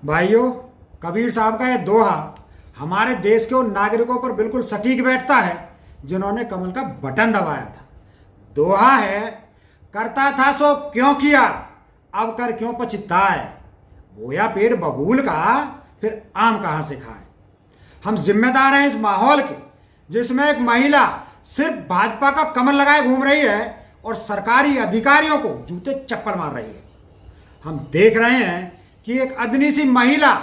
भाइयों, कबीर साहब का यह दोहा हमारे देश के उन नागरिकों पर बिल्कुल सटीक बैठता है जिन्होंने कमल का बटन दबाया था। दोहा है, करता था सो क्यों किया, अब कर क्यों पछताए, बोया पेड़ बबूल का फिर आम कहां से खाए। हम जिम्मेदार हैं इस माहौल के जिसमें एक महिला सिर्फ भाजपा का कमल लगाए घूम रही है और सरकारी अधिकारियों को जूते चप्पल मार रही है। हम देख रहे हैं कि एक अदनी सी महिला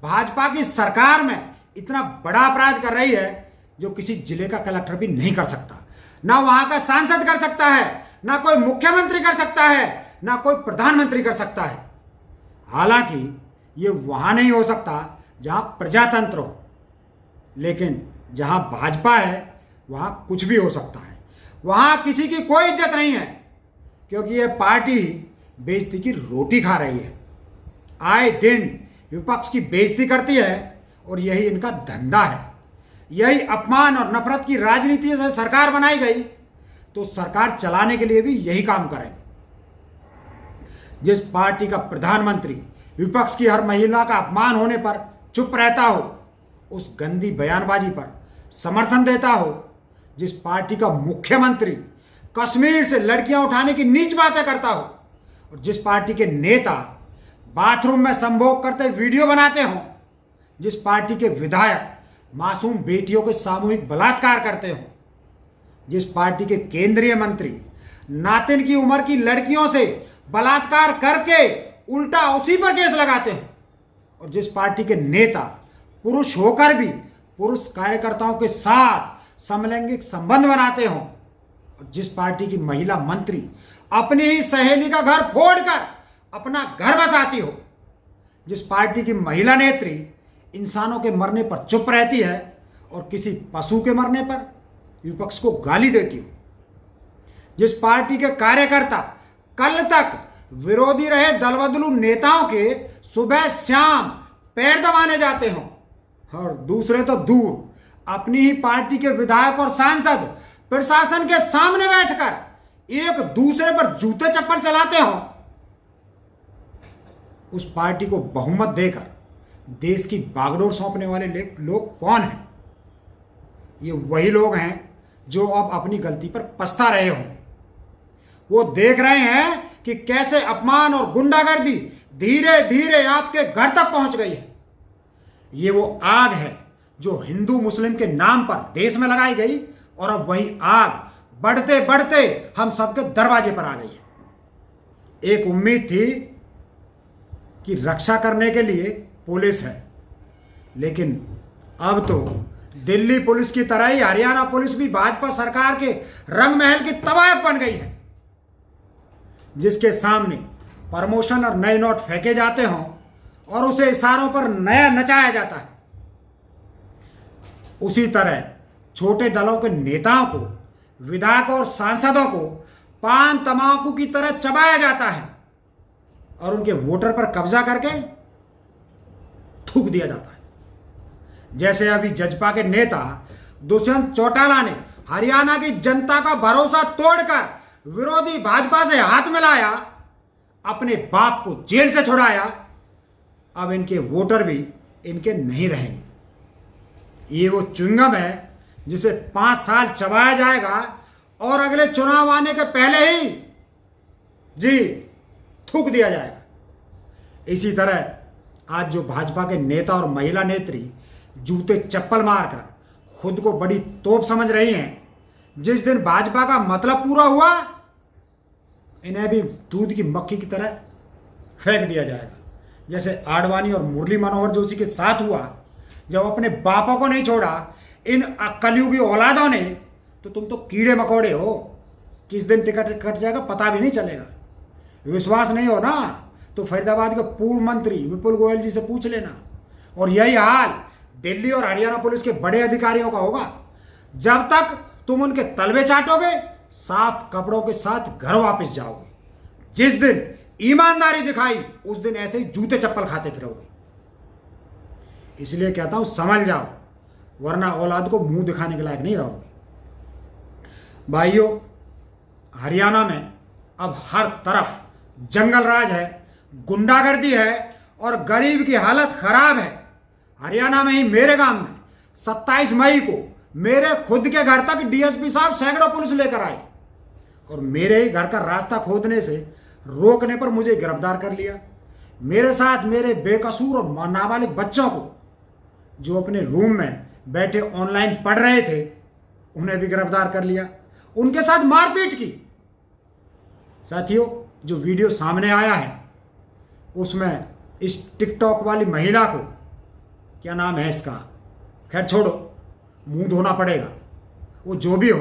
भाजपा की सरकार में इतना बड़ा अपराध कर रही है जो किसी जिले का कलेक्टर भी नहीं कर सकता, ना वहां का सांसद कर सकता है, ना कोई मुख्यमंत्री कर सकता है, ना कोई प्रधानमंत्री कर सकता है। हालांकि ये वहां नहीं हो सकता जहां प्रजातंत्र हो, लेकिन जहां भाजपा है वहां कुछ भी हो सकता है। वहां किसी की कोई इज्जत नहीं है क्योंकि ये पार्टी बेइज्जती की रोटी खा रही है। आए दिन विपक्ष की बेइज्जती करती है और यही इनका धंधा है। यही अपमान और नफरत की राजनीति से सरकार बनाई गई तो सरकार चलाने के लिए भी यही काम करेंगे। जिस पार्टी का प्रधानमंत्री विपक्ष की हर महिला का अपमान होने पर चुप रहता हो, उस गंदी बयानबाजी पर समर्थन देता हो, जिस पार्टी का मुख्यमंत्री कश्मीर से लड़कियां उठाने की नीच बातें करता हो और जिस पार्टी के नेता बाथरूम में संभोग करते वीडियो बनाते हों, जिस पार्टी के विधायक मासूम बेटियों के सामूहिक बलात्कार करते हों, जिस पार्टी के केंद्रीय मंत्री नातिन की उम्र की लड़कियों से बलात्कार करके उल्टा उसी पर केस लगाते हैं और जिस पार्टी के नेता पुरुष होकर भी पुरुष कार्यकर्ताओं के साथ समलैंगिक संबंध बनाते हों और जिस पार्टी की महिला मंत्री अपनी ही सहेली का घर फोड़कर अपना घर बसाती हो, जिस पार्टी की महिला नेत्री इंसानों के मरने पर चुप रहती है और किसी पशु के मरने पर विपक्ष को गाली देती हो, जिस पार्टी के कार्यकर्ता कल तक विरोधी रहे दलबदलू नेताओं के सुबह शाम पैर दबाने जाते हों और दूसरे तो दूर अपनी ही पार्टी के विधायक और सांसद प्रशासन के सामने बैठकर एक दूसरे पर जूते चप्पल चलाते हों, उस पार्टी को बहुमत देकर देश की बागडोर सौंपने वाले लोग कौन हैं? ये वही लोग हैं जो अब अपनी गलती पर पछता रहे होंगे। वो देख रहे हैं कि कैसे अपमान और गुंडागर्दी धीरे धीरे आपके घर तक पहुंच गई है। ये वो आग है जो हिंदू मुस्लिम के नाम पर देश में लगाई गई और अब वही आग बढ़ते बढ़ते हम सबके दरवाजे पर आ गई है। एक उम्मीद थी कि रक्षा करने के लिए पुलिस है, लेकिन अब तो दिल्ली पुलिस की तरह ही हरियाणा पुलिस भी भाजपा सरकार के रंग महल की तवायफ बन गई है, जिसके सामने प्रमोशन और नए नोट फेंके जाते हों और उसे इशारों पर नया नचाया जाता है। उसी तरह छोटे दलों के नेताओं को, विधायकों और सांसदों को पान तमाकू की तरह चबाया जाता है और उनके वोटर पर कब्जा करके थूक दिया जाता है। जैसे अभी जजपा के नेता दुष्यंत चौटाला ने हरियाणा की जनता का भरोसा तोड़कर विरोधी भाजपा से हाथ मिलाया, अपने बाप को जेल से छुड़ाया। अब इनके वोटर भी इनके नहीं रहेंगे। ये वो च्युइंगम है जिसे 5 साल चबाया जाएगा और अगले चुनाव आने के पहले ही जी थूक दिया जाएगा। इसी तरह आज जो भाजपा के नेता और महिला नेत्री जूते चप्पल मारकर खुद को बड़ी तोप समझ रही हैं, जिस दिन भाजपा का मतलब पूरा हुआ इन्हें भी दूध की मक्खी की तरह फेंक दिया जाएगा। जैसे आडवाणी और मुरली मनोहर जोशी के साथ हुआ, जब अपने बापों को नहीं छोड़ा इन कलयुगी औलादों ने, तो तुम तो कीड़े मकोड़े हो, किस दिन टिकट कट जाएगा पता भी नहीं चलेगा। विश्वास नहीं हो ना तो फरीदाबाद के पूर्व मंत्री विपुल गोयल जी से पूछ लेना। और यही हाल दिल्ली और हरियाणा पुलिस के बड़े अधिकारियों का होगा। जब तक तुम उनके तलवे चाटोगे, साफ कपड़ों के साथ घर वापस जाओगे। जिस दिन ईमानदारी दिखाई उस दिन ऐसे ही जूते चप्पल खाते फिरोगे। इसलिए कहता हूं समझ जाओ, वरना औलाद को मुंह दिखाने के लायक नहीं रहोगे। भाइयों, हरियाणा में अब हर तरफ जंगल राज है, गुंडागर्दी है और गरीब की हालत खराब है। हरियाणा में ही मेरे गांव में 27 मई को मेरे खुद के घर तक डीएसपी साहब सैकड़ों पुलिस लेकर आए और मेरे ही घर का रास्ता खोदने से रोकने पर मुझे गिरफ्तार कर लिया। मेरे साथ मेरे बेकसूर और नाबालिग बच्चों को, जो अपने रूम में बैठे ऑनलाइन पढ़ रहे थे, उन्हें भी गिरफ्तार कर लिया, उनके साथ मारपीट की। साथियों, जो वीडियो सामने आया है उसमें इस टिकटॉक वाली महिला को, क्या नाम है इसका, खैर छोड़ो, मुंह धोना पड़ेगा। वो जो भी हो,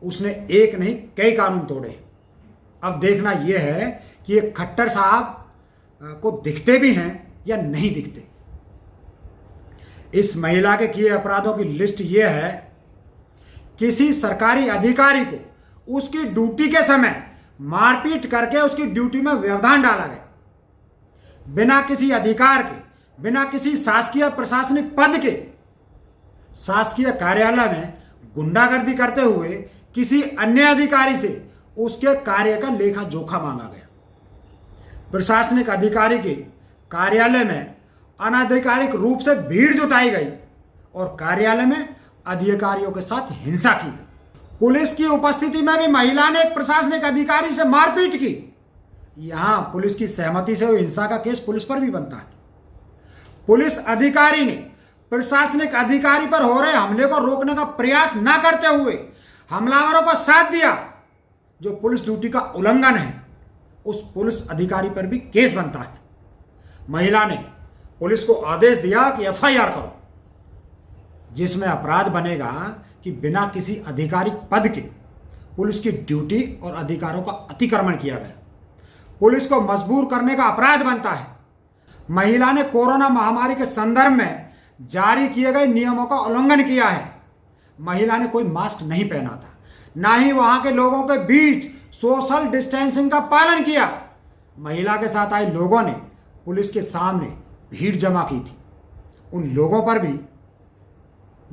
उसने एक नहीं कई कानून तोड़े। अब देखना यह है कि ये खट्टर साहब को दिखते भी हैं या नहीं दिखते। इस महिला के किए अपराधों की लिस्ट यह है: किसी सरकारी अधिकारी को उसकी ड्यूटी के समय मारपीट करके उसकी ड्यूटी में व्यवधान डाला गया, बिना किसी अधिकार के, बिना किसी शासकीय प्रशासनिक पद के शासकीय कार्यालय में गुंडागर्दी करते हुए किसी अन्य अधिकारी से उसके कार्य का लेखा जोखा मांगा गया, प्रशासनिक अधिकारी के कार्यालय में अनाधिकारिक रूप से भीड़ जुटाई गई और कार्यालय में अधिकारियों के साथ हिंसा की गई। पुलिस की उपस्थिति में भी महिला ने एक प्रशासनिक अधिकारी से मारपीट की। यहां पुलिस की सहमति से हुई हिंसा का केस पुलिस पर भी बनता है। पुलिस अधिकारी ने प्रशासनिक अधिकारी पर हो रहे हमले को रोकने का प्रयास न करते हुए हमलावरों को साथ दिया। जो पुलिस ड्यूटी का उल्लंघन है, उस पुलिस अधिकारी पर भी केस बनता है। महिला ने पुलिस को आदेश दिया कि एफआईआर करो, जिसमें अपराध बनेगा कि बिना किसी आधिकारिक पद के पुलिस की ड्यूटी और अधिकारों का अतिक्रमण किया गया। पुलिस को मजबूर करने का अपराध बनता है। महिला ने कोरोना महामारी के संदर्भ में जारी किए गए नियमों का उल्लंघन किया है। महिला ने कोई मास्क नहीं पहना था, ना ही वहां के लोगों के बीच सोशल डिस्टेंसिंग का पालन किया। महिला के साथ आए लोगों ने पुलिस के सामने भीड़ जमा की थी। उन लोगों पर भी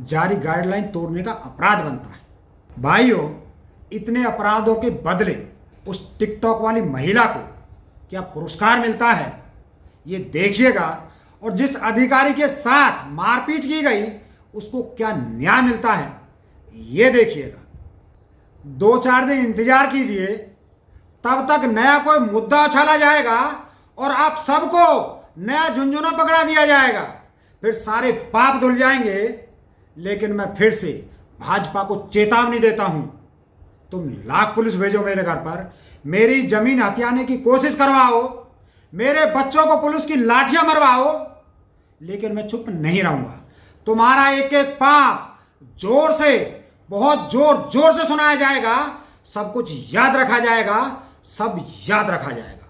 जारी गाइडलाइन तोड़ने का अपराध बनता है। भाइयों, इतने अपराधों के बदले उस टिकटॉक वाली महिला को क्या पुरस्कार मिलता है, ये देखिएगा। और जिस अधिकारी के साथ मारपीट की गई उसको क्या न्याय मिलता है, ये देखिएगा। 2-4 दिन इंतजार कीजिए, तब तक नया कोई मुद्दा उछाला जाएगा और आप सबको नया झुंझुना पकड़ा दिया जाएगा। फिर सारे पाप धुल जाएंगे। लेकिन मैं फिर से भाजपा को चेतावनी देता हूं, तुम लाख पुलिस भेजो मेरे घर पर, मेरी जमीन हथियाने की कोशिश करवाओ, मेरे बच्चों को पुलिस की लाठियां मरवाओ, लेकिन मैं चुप नहीं रहूंगा। तुम्हारा एक एक पाप जोर से, बहुत जोर जोर से सुनाया जाएगा। सब कुछ याद रखा जाएगा, सब याद रखा जाएगा।